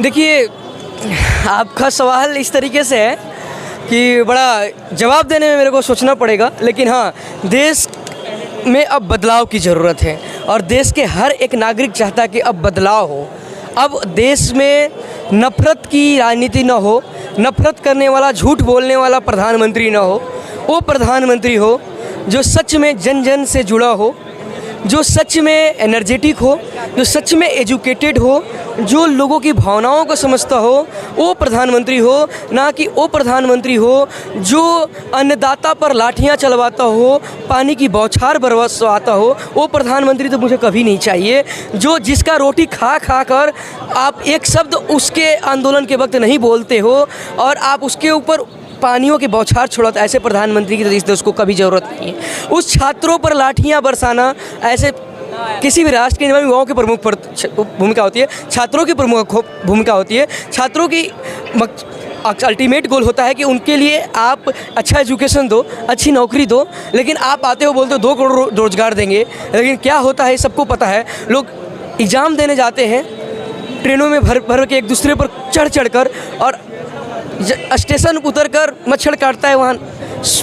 देखिए, आपका सवाल इस तरीके से है कि बड़ा जवाब देने में मेरे को सोचना पड़ेगा, लेकिन हाँ, देश में अब बदलाव की ज़रूरत है और देश के हर एक नागरिक चाहता है कि अब बदलाव हो। अब देश में नफ़रत की राजनीति न हो, नफ़रत करने वाला, झूठ बोलने वाला प्रधानमंत्री न हो। वो प्रधानमंत्री हो जो सच में जन जन से जुड़ा हो, जो सच में एनर्जेटिक हो, जो सच में एजुकेटेड हो, जो लोगों की भावनाओं को समझता हो, वो प्रधानमंत्री हो। ना कि वो प्रधानमंत्री हो जो अन्नदाता पर लाठियां चलवाता हो, पानी की बौछार बरसवाता हो। वो प्रधानमंत्री तो मुझे कभी नहीं चाहिए। जो जिसका रोटी खा खा कर आप एक शब्द उसके आंदोलन के वक्त नहीं बोलते हो और आप उसके ऊपर पानियों की बौछार छोड़ता, ऐसे प्रधानमंत्री की तो इस देश को कभी ज़रूरत नहीं है। उस छात्रों पर लाठियां बरसाना, ऐसे किसी भी राष्ट्र के युवाओं की प्रमुख भूमिका होती है, छात्रों की प्रमुख भूमिका होती है। छात्रों की अल्टीमेट गोल होता है कि उनके लिए आप अच्छा एजुकेशन दो, अच्छी नौकरी दो, लेकिन आप आते हो बोलते हो 2 करोड़ रोजगार देंगे, लेकिन क्या होता है सबको पता है। लोग एग्ज़ाम देने जाते हैं ट्रेनों में भर के, एक दूसरे पर चढ़ कर, और स्टेशन उतर कर मच्छर काटता है, वहाँ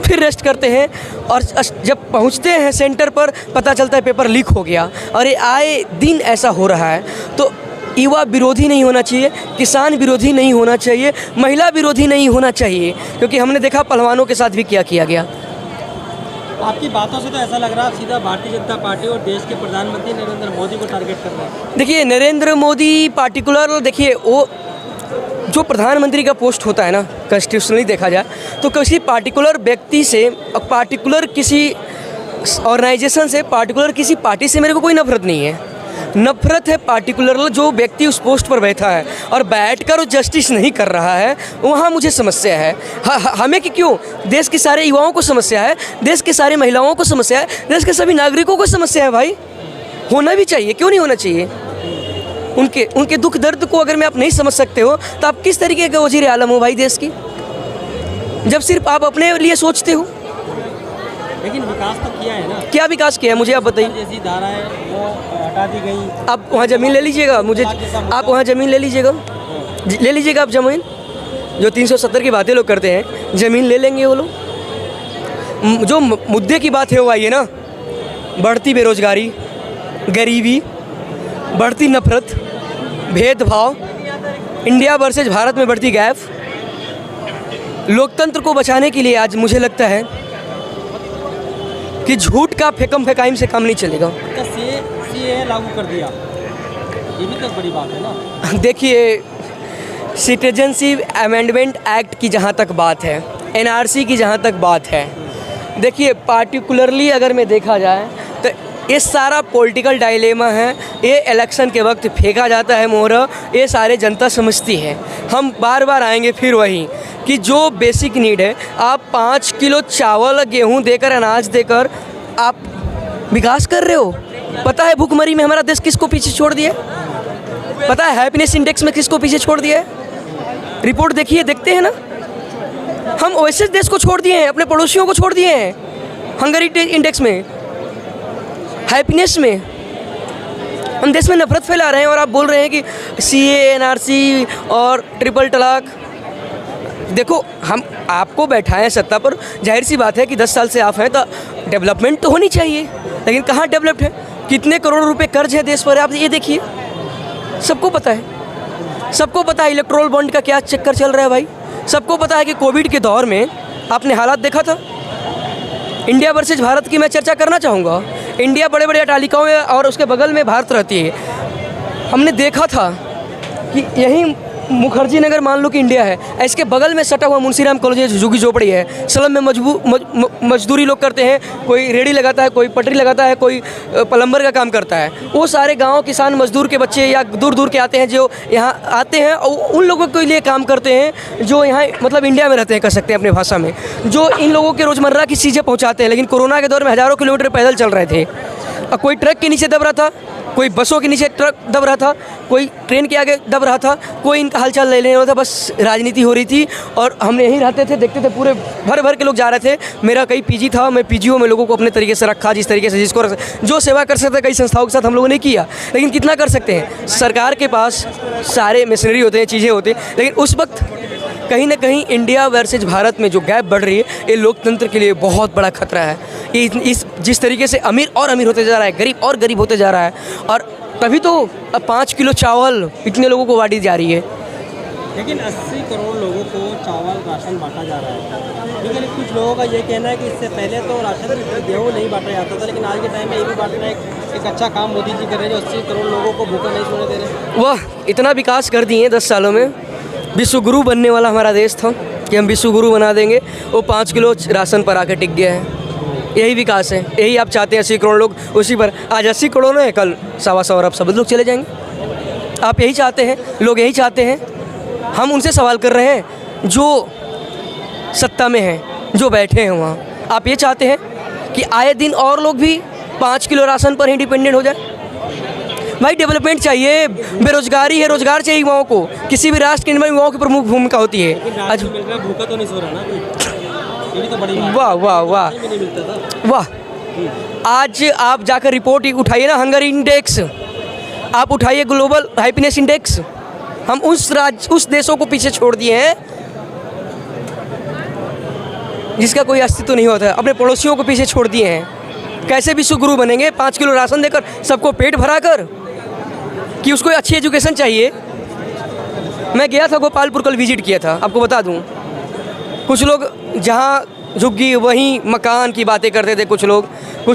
फिर रेस्ट करते हैं, और जब पहुँचते हैं सेंटर पर पता चलता है पेपर लीक हो गया। और ये आए दिन ऐसा हो रहा है। तो युवा विरोधी नहीं होना चाहिए, किसान विरोधी नहीं होना चाहिए, महिला विरोधी नहीं होना चाहिए, क्योंकि हमने देखा पहलवानों के साथ भी क्या किया गया। आपकी बातों से तो ऐसा लग रहा है आप सीधा भारतीय जनता पार्टी और देश के प्रधानमंत्री नरेंद्र मोदी को टारगेट कर रहे हैं। देखिए, नरेंद्र मोदी पार्टिकुलर, देखिए वो जो प्रधानमंत्री का पोस्ट होता है ना, कॉन्स्टिट्यूशनली देखा जाए तो किसी पार्टिकुलर व्यक्ति से, पार्टिकुलर किसी ऑर्गेनाइजेशन से, पार्टिकुलर किसी पार्टी से मेरे को कोई नफरत नहीं है। नफरत है पार्टिकुलर जो व्यक्ति उस पोस्ट पर बैठा है और बैठकर वो जस्टिस नहीं कर रहा है, वहाँ मुझे समस्या है। हमें कि क्यों, देश के सारे युवाओं को समस्या है, देश के सारे महिलाओं को समस्या है, देश के सभी नागरिकों को समस्या है। भाई होना भी चाहिए, क्यों नहीं होना चाहिए। उनके दुख दर्द को अगर मैं आप नहीं समझ सकते हो तो आप किस तरीके के वज़ीर आलम हो भाई देश की, जब सिर्फ आप अपने लिए सोचते हो। लेकिन विकास तो किया है ना। क्या विकास किया है मुझे आप बताइए। जैसी धारा है वो हटा दी गई। आप वहाँ ज़मीन ले लीजिएगा, मुझे आप वहाँ ज़मीन ले लीजिएगा, आप ज़मीन। जो 370 की बातें लोग करते हैं, ज़मीन ले लेंगे वो लोग। जो मुद्दे की बात है वो आई है ना, बढ़ती बेरोजगारी, गरीबी, बढ़ती नफरत, भेदभाव, इंडिया वर्सेस भारत में बढ़ती गैप। लोकतंत्र को बचाने के लिए आज मुझे लगता है कि झूठ का फेकम फेकाइम से काम नहीं चलेगा। सीए लागू कर दिया, ये भी तो बड़ी बात है ना। देखिए, सिटीजनशिप अमेंडमेंट एक्ट की जहाँ तक बात है, एनआरसी की जहाँ तक बात है, देखिए पार्टिकुलरली अगर मैं देखा जाए तो ये सारा पॉलिटिकल डायलेमा है। ये इलेक्शन के वक्त फेंका जाता है मोहरा, ये सारे जनता समझती है। हम बार बार आएंगे फिर वही कि जो बेसिक नीड है, आप 5 किलो चावल, गेहूं देकर, अनाज देकर आप विकास कर रहे हो। पता है भूखमरी में हमारा देश किसको पीछे छोड़ दिया, पता है हैप्पीनेस इंडेक्स में किसको पीछे छोड़ दिया है। रिपोर्ट देखिए, देखते हैं ना, हम वैसे देश को छोड़ दिए हैं, अपने पड़ोसियों को छोड़ दिए हैं हंगरी इंडेक्स में, हैप्पीनेस में। हम देश में नफरत फैला रहे हैं और आप बोल रहे हैं कि सीए, एनआरसी और ट्रिपल तलाक। देखो, हम आपको बैठाएं सत्ता पर, जाहिर सी बात है कि 10 साल से आप हैं तो डेवलपमेंट तो होनी चाहिए, लेकिन कहाँ डेवलप्ड है, कितने करोड़ रुपए कर्ज है देश पर, आप ये देखिए। सबको पता है, सबको पता है इलेक्ट्रोल बॉन्ड का क्या चक्कर चल रहा है भाई। सबको पता है कि कोविड के दौर में आपने हालात देखा था। इंडिया वर्सेस भारत की मैं चर्चा करना चाहूँगा। इंडिया बड़े बड़े अटालिकाओं में और उसके बगल में भारत रहती है। हमने देखा था कि यहीं मुखर्जी नगर मान लो कि इंडिया है, इसके बगल में सटा हुआ मुंशीराम कॉलेज झुग्गी झोपड़ी है। स्लम में मजदूरी लोग करते हैं, कोई रेडी लगाता है, कोई पटरी लगाता है, कोई प्लम्बर का काम करता है। वो सारे गांव किसान मजदूर के बच्चे या दूर दूर के आते हैं, जो यहाँ आते हैं और उन लोगों के लिए काम करते हैं जो यहाँ मतलब इंडिया में रहते हैं, कह सकते हैं अपनी भाषा में, जो इन लोगों के रोज़मर्रा की चीज़ें पहुँचाते हैं। लेकिन कोरोना के दौर में हज़ारों किलोमीटर पैदल चल रहे थे, और कोई ट्रक के नीचे दब रहा था, कोई बसों के नीचे ट्रक दब रहा था, कोई ट्रेन के आगे दब रहा था, कोई इनका हालचाल ले रहा था। बस राजनीति हो रही थी और हम यहीं रहते थे, देखते थे, पूरे भर भर के लोग जा रहे थे। मेरा कई पीजी था, मैं पीजीओ में लोगों को अपने तरीके से रखा, जिस तरीके से जिसको जो सेवा कर सकते कई संस्थाओं के साथ हम लोगों ने किया। लेकिन कितना कर सकते हैं, सरकार के पास सारे मशीनरी होते हैं, चीज़ें होती हैं। लेकिन उस वक्त कहीं ना कहीं इंडिया वर्सेज भारत में जो गैप बढ़ रही है, ये लोकतंत्र के लिए बहुत बड़ा खतरा है। ये इस जिस तरीके से अमीर और अमीर होते जा रहा है, गरीब और गरीब होते जा रहा है, और तभी तो अब 5 किलो चावल इतने लोगों को बांटी जा रही है। लेकिन 80 करोड़ लोगों को चावल राशन बांटा जा रहा है। लेकिन कुछ लोगों का ये कहना है कि इससे पहले तो राशन गेहूँ नहीं बांटा जाता था, लेकिन आज के टाइम में ये भी बांटना एक अच्छा काम मोदी जी कर रहे हैं, जो 80 करोड़ लोगों को भूखा नहीं सोने दे रहे। वाह, इतना विकास कर दिए 10 सालों में। विश्व गुरु बनने वाला हमारा देश था कि हम विश्व गुरु बना देंगे, वो 5 किलो राशन पर आकर टिक गया है। यही विकास है, यही आप चाहते हैं। 80 करोड़ लोग उसी पर, आज 80 करोड़ है, कल 125 अरब सब लोग चले जाएंगे। आप यही चाहते हैं, लोग यही चाहते हैं। हम उनसे सवाल कर रहे हैं जो सत्ता में हैं, जो बैठे हैं वहाँ। आप ये चाहते हैं कि आए दिन और लोग भी 5 किलो राशन पर ही डिपेंडेंट हो जाए? भाई डेवलपमेंट चाहिए, बेरोजगारी है, रोजगार चाहिए युवाओं को। किसी भी राष्ट्र के निर्माण में युवाओं की प्रमुख भूमिका होती है। आज भूखा तो नहीं सो रहा ना कोई, ये भी तो बड़ी बात है। वाह वाह वाह नहीं मिलता था। वाह, आज आप जाकर रिपोर्ट उठाइए ना, हंगर इंडेक्स, आप उठाइए ग्लोबल हैप्पीनेस इंडेक्स। हम उस देशों को पीछे छोड़ दिए हैं जिसका कोई अस्तित्व नहीं होता है, अपने पड़ोसियों को पीछे छोड़ दिए हैं। कैसे विश्व गुरु बनेंगे 5 किलो राशन देकर, सबको पेट भरा कर? कि उसको अच्छी एजुकेशन चाहिए। मैं गया था गोपालपुर, कल विजिट किया था, आपको बता दूं। कुछ लोग जहाँ झुग्गी वहीं मकान की बातें करते थे, कुछ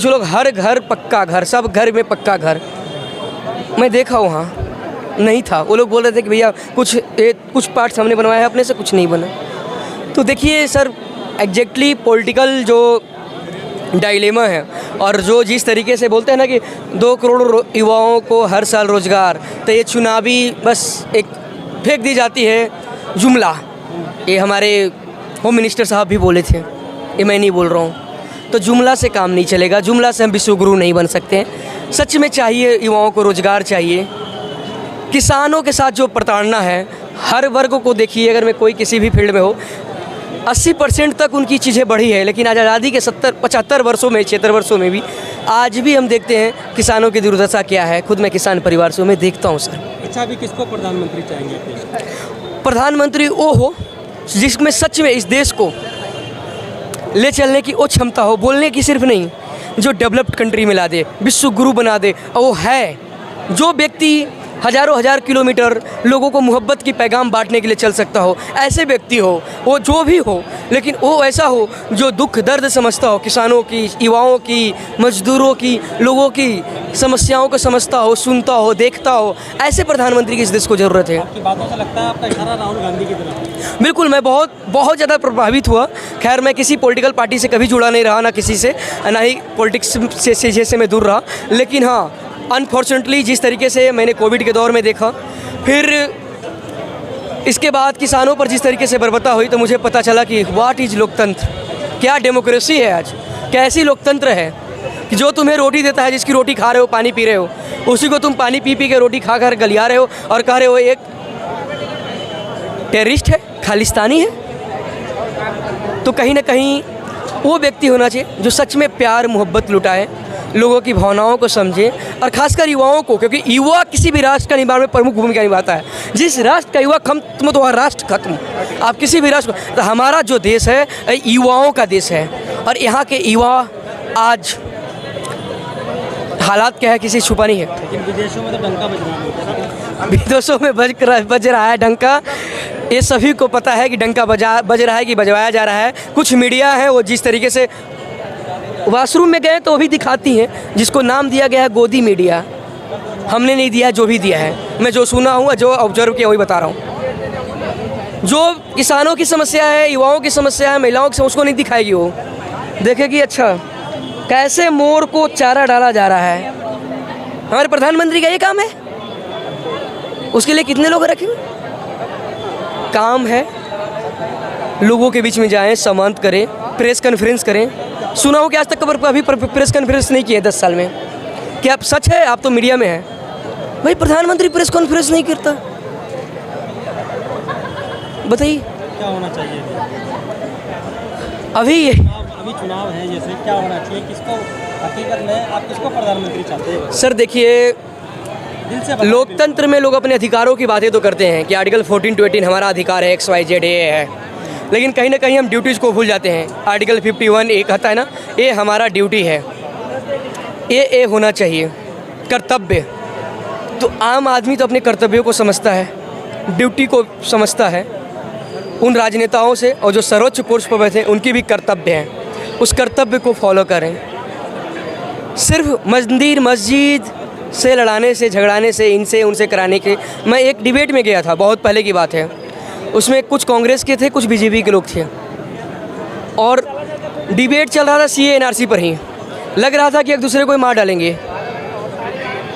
लोग हर घर पक्का घर, सब घर में पक्का घर। मैं देखा वहाँ नहीं था। वो लोग बोल रहे थे कि भैया कुछ पार्ट्स हमने बनवाया है अपने से, कुछ नहीं बना। तो देखिए सर, एग्जैक्टली पॉलिटिकल जो डायलेमा है, और जो जिस तरीके से बोलते हैं ना कि 2 करोड़ युवाओं को हर साल रोज़गार, तो ये चुनावी बस एक फेंक दी जाती है जुमला। ये हमारे होम मिनिस्टर साहब भी बोले थे, ये मैं नहीं बोल रहा हूँ। तो जुमला से काम नहीं चलेगा, जुमला से हम विश्वगुरु नहीं बन सकते हैं। सच में चाहिए युवाओं को रोज़गार चाहिए। किसानों के साथ जो प्रताड़ना है, हर वर्ग को देखिए, अगर मैं कोई किसी भी फील्ड में हो, 80% तक उनकी चीज़ें बढ़ी है। लेकिन आज आज़ादी के 70-75 वर्षों में, 76 वर्षों में भी आज भी हम देखते हैं किसानों की दुर्दशा क्या है। खुद मैं किसान परिवार से हूँ, मैं देखता हूँ सर। अच्छा, अभी किसको प्रधानमंत्री चाहेंगे? प्रधानमंत्री वो हो जिसमें सच में इस देश को ले चलने की वो क्षमता हो, बोलने की सिर्फ नहीं, जो डेवलप्ड कंट्री में ला दे, विश्व गुरु बना दे। और वो है जो व्यक्ति हज़ारों हज़ार किलोमीटर लोगों को मोहब्बत की पैगाम बांटने के लिए चल सकता हो, ऐसे व्यक्ति हो, वो जो भी हो, लेकिन वो ऐसा हो जो दुख दर्द समझता हो, किसानों की, युवाओं की, मजदूरों की, लोगों की समस्याओं को समझता हो, सुनता हो, देखता हो। ऐसे प्रधानमंत्री की इस देश को ज़रूरत है। आपकी बातों से लगता है आपका इशारा राहुल गांधी की तरफ। बिल्कुल, मैं बहुत ज़्यादा प्रभावित हुआ। खैर, मैं किसी पॉलिटिकल पार्टी से कभी जुड़ा नहीं रहा, ना किसी से, ना ही पॉलिटिक्स से जैसे मैं दूर रहा। लेकिन हाँ, अनफॉर्चुनेटली जिस तरीके से मैंने कोविड के दौर में देखा, फिर इसके बाद किसानों पर जिस तरीके से बर्बरता हुई, तो मुझे पता चला कि व्हाट इज़ लोकतंत्र, क्या डेमोक्रेसी है आज, कैसी लोकतंत्र है कि जो तुम्हें रोटी देता है, जिसकी रोटी खा रहे हो, पानी पी रहे हो, उसी को तुम पानी पी के रोटी खा कर गलिया रहे हो और कह रहे हो एक टेररिस्ट है, खालिस्तानी है। तो कहीं ना कहीं वो व्यक्ति होना चाहिए जो सच में प्यार मोहब्बत लुटाए, लोगों की भावनाओं को समझे, और खासकर युवाओं को, क्योंकि युवा किसी भी राष्ट्र का निर्माण में प्रमुख भूमिका निभाता है। जिस राष्ट्र का युवा खत्म तो वह राष्ट्र खत्म। आप किसी भी राष्ट्र को, तो हमारा जो देश है युवाओं का देश है, और यहाँ के युवा आज हालात क्या है किसी छुपा नहीं है। लेकिन विदेशों में तो डंका बज रहा है। विदेशों में बज रहा है डंका, ये सभी को पता है कि डंका बज रहा है कि बजवाया जा रहा है। कुछ मीडिया है वो जिस तरीके से वॉशरूम में गए तो वो भी दिखाती हैं, जिसको नाम दिया गया है गोदी मीडिया। हमने नहीं दिया, जो भी दिया है, मैं जो सुना हूँ, जो ऑब्जर्व किया वही बता रहा हूँ। जो किसानों की समस्या है, युवाओं की समस्या है, महिलाओं की समस्या, उसको नहीं दिखाएगी। वो देखेगी अच्छा कैसे मोर को चारा डाला जा रहा है। हमारे प्रधानमंत्री का ये काम है, उसके लिए कितने लोग रखे हुए? काम है लोगों के बीच में जाएं, संवाद करें, प्रेस कॉन्फ्रेंस करें। सुना हो कि आज तक कभी प्रेस कॉन्फ्रेंस नहीं किए 10 साल में। क्या आप सच है? आप तो मीडिया में हैं। भाई प्रधानमंत्री प्रेस कॉन्फ्रेंस नहीं करता, बताइए क्या होना चाहिए अभी अभी चुनाव है, जैसे क्या होना चाहिए, किसको हकीकत में आप किसको प्रधानमंत्री चाहते हैं? सर देखिए, दिल से बताइए। लोकतंत्र में लोग अपने अधिकारों की बातें तो करते हैं कि आर्टिकल 14 to 18 हमारा अधिकार है, XYZ ये है, लेकिन कहीं ना कहीं हम ड्यूटीज़ को भूल जाते हैं। आर्टिकल 51 एक आता है ना, ये हमारा ड्यूटी है, ये होना चाहिए कर्तव्य। तो आम आदमी तो अपने कर्तव्यों को समझता है, ड्यूटी को समझता है। उन राजनेताओं से और जो सर्वोच्च पोस्ट पर बैठे हैं उनकी भी कर्तव्य है, उस कर्तव्य को फॉलो करें। सिर्फ मंदिर मस्जिद से लड़ाने से झगड़ाने से इनसे उनसे कराने के। मैं एक डिबेट में गया था, बहुत पहले की बात है, उसमें कुछ कांग्रेस के थे, कुछ बीजेपी के लोग थे, और डिबेट चल रहा था CA NRC पर ही। लग रहा था कि एक दूसरे को मार डालेंगे,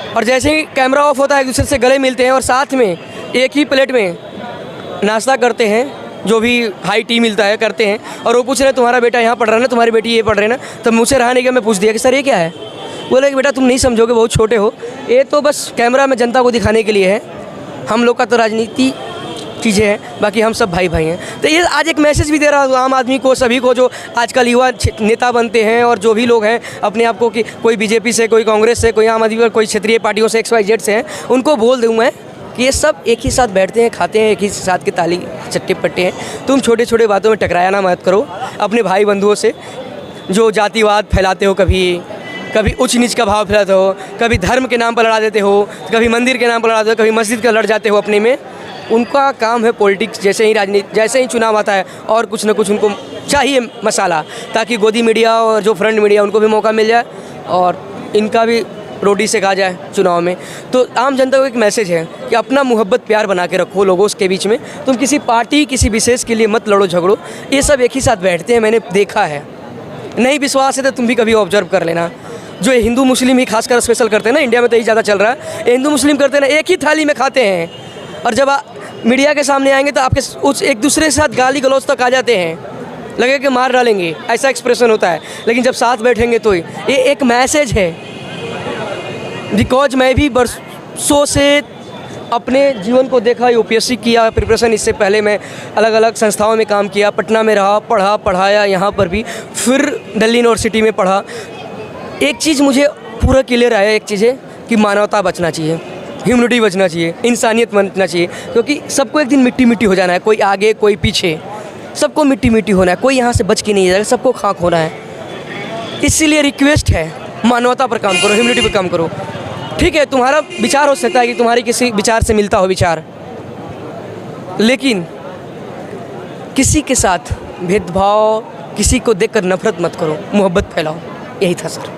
और जैसे ही कैमरा ऑफ होता है एक दूसरे से गले मिलते हैं और साथ में एक ही प्लेट में नाश्ता करते हैं, जो भी हाई टी मिलता है करते हैं। और वो पूछ रहे हैं तुम्हारा बेटा यहाँ पढ़ रहा है ना, तुम्हारी बेटी ये पढ़ रही है ना। तब मुझसे रहा नहीं कि मैं पूछ दिया कि सर ये क्या है। बोले कि बेटा तुम नहीं समझोगे, बहुत छोटे हो, ये तो बस कैमरा में जनता को दिखाने के लिए है, हम लोग का तो राजनीति चीज़ें हैं, बाकी हम सब भाई भाई हैं। तो ये आज एक मैसेज भी दे रहा हूँ आम आदमी को, सभी को जो आजकल युवा नेता बनते हैं और जो भी लोग हैं अपने आप को कि कोई बीजेपी से, कोई कांग्रेस से, कोई आम आदमी, कोई क्षेत्रीय पार्टियों से, XYZ से हैं, उनको बोल दूँ मैं कि ये सब एक ही साथ बैठते हैं, खाते हैं, एक ही साथ के ताली चट्टे पट्टे हैं। तुम छोटे छोटे बातों में टकराया ना मत करो अपने भाई बंधुओं से, जो जातिवाद फैलाते हो, कभी उच्च नीच का भाव फैलाते हो, कभी धर्म के नाम पर लड़ा देते हो, कभी मंदिर के नाम पर लड़ा देते हो, कभी मस्जिद का लड़ जाते हो अपने में। उनका काम है पॉलिटिक्स, जैसे ही राजनीति, जैसे ही चुनाव आता है और कुछ ना कुछ उनको चाहिए मसाला, ताकि गोदी मीडिया और जो फ्रंट मीडिया उनको भी मौका मिल जाए और इनका भी रोटी से खा जाए चुनाव में। तो आम जनता को एक मैसेज है कि अपना मोहब्बत प्यार बना के रखो लोगों के बीच में। तुम किसी पार्टी किसी विशेष के लिए मत लड़ो झगड़ो, ये सब एक ही साथ बैठते हैं, मैंने देखा है। नहीं विश्वास है तो तुम भी कभी ऑब्जर्व कर लेना। जो हिंदू मुस्लिम ही खासकर स्पेशल करते हैं ना, इंडिया में तो यही ज़्यादा चल रहा है, हिंदू मुस्लिम करते हैं ना, एक ही थाली में खाते हैं, और जब मीडिया के सामने आएंगे तो आपके उस एक दूसरे के साथ गाली गलौज तक आ जाते हैं, लगे कि मार डालेंगे, ऐसा एक्सप्रेशन होता है। लेकिन जब साथ बैठेंगे तो ये एक मैसेज है। बिकॉज मैं भी बरसों से अपने जीवन को देखा, UPSC किया प्रिपरेशन, इससे पहले मैं अलग अलग संस्थाओं में काम किया, पटना में रहा, पढ़ा पढ़ाया, यहाँ पर भी, फिर दिल्ली यूनिवर्सिटी में पढ़ा। एक चीज़ मुझे पूरा क्लियर आया, एक चीज़ है कि मानवता बचना चाहिए, ह्यूमनिटी बचना चाहिए, इंसानियत बचना चाहिए, क्योंकि सबको एक दिन मिट्टी मिट्टी हो जाना है, कोई आगे कोई पीछे, सबको मिट्टी मिट्टी होना है, कोई यहाँ से बच के नहीं जाएगा, सबको खाक होना है। इसीलिए रिक्वेस्ट है, मानवता पर काम करो, ह्यूमनिटी पर काम करो। ठीक है, तुम्हारा विचार हो सकता है कि तुम्हारी किसी विचार से मिलता हो विचार, लेकिन किसी के साथ भेदभाव, किसी को देखकर नफरत मत करो, मोहब्बत फैलाओ। यही था सर।